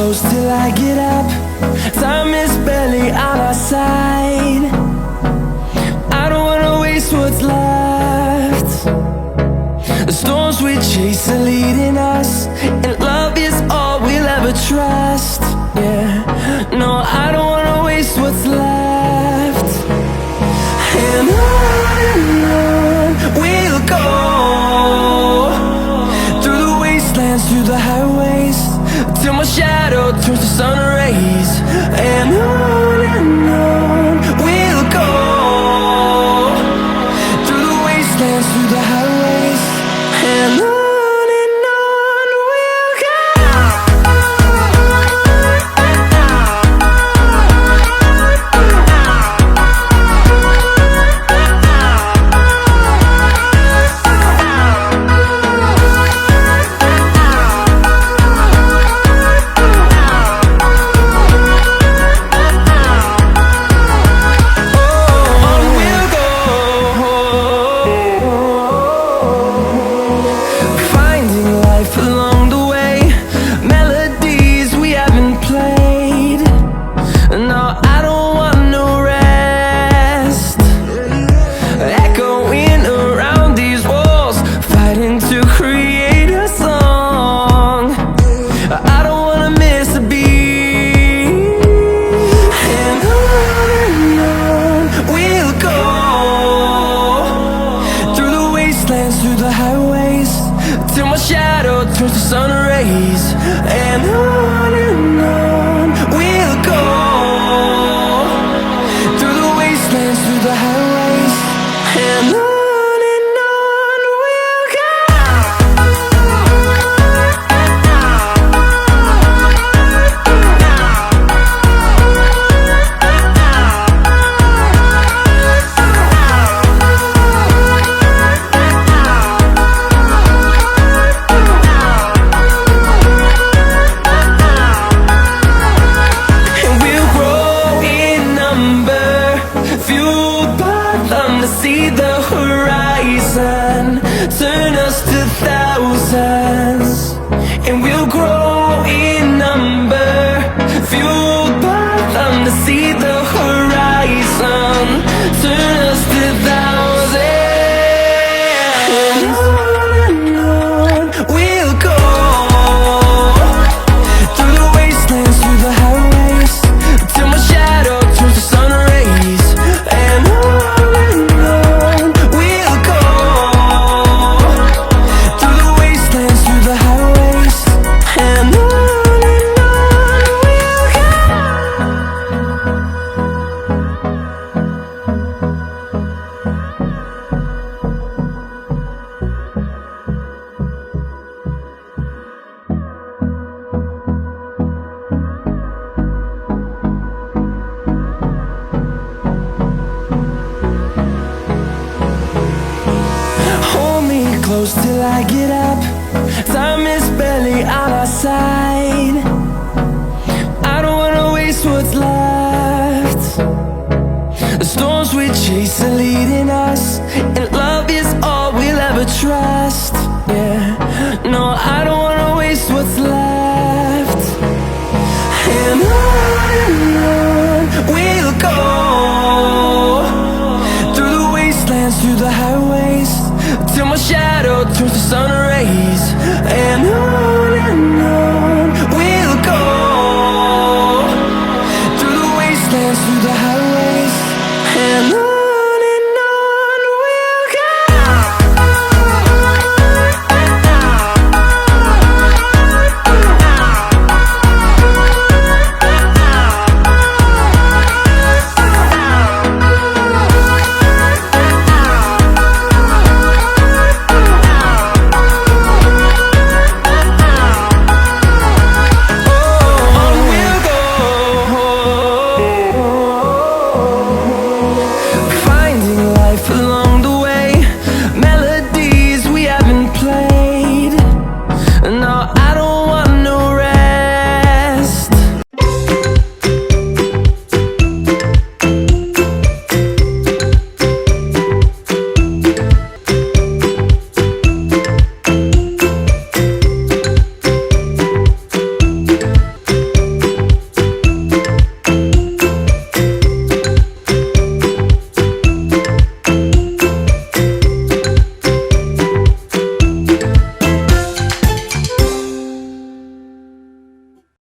close till I get up. Time is barely on our side. I don't wanna waste what's left. The storms we chase are leading us, and love is all we'll ever trust. Yeah, no, I don't wanna waste what's left. And on we'll go, through the wastelands, through the highways, till my shadow turns to sun rays. And on we'll go, through the wastelands, through the highways, and on we'll go. Through the highways, till my shadow turns to sun rays. And on we'll go, through the wastelands, through the highways, and on we'll go. See the horizon turn us to thousands, and we'll grow in number, fueled by them. To see the horizon turn us to thousands, and on we'll go, through the wastelands, through the highways, till my shadow turns to sun rays. And close till I get up. Time is barely on our side. I don't wanna waste what's left. The storms we chase are leading us, and love is all we'll ever trust. Yeah, no, I don't wanna waste what's left. And on we'll go, through the wastelands, through the highways, till my shadow turns to sun rays.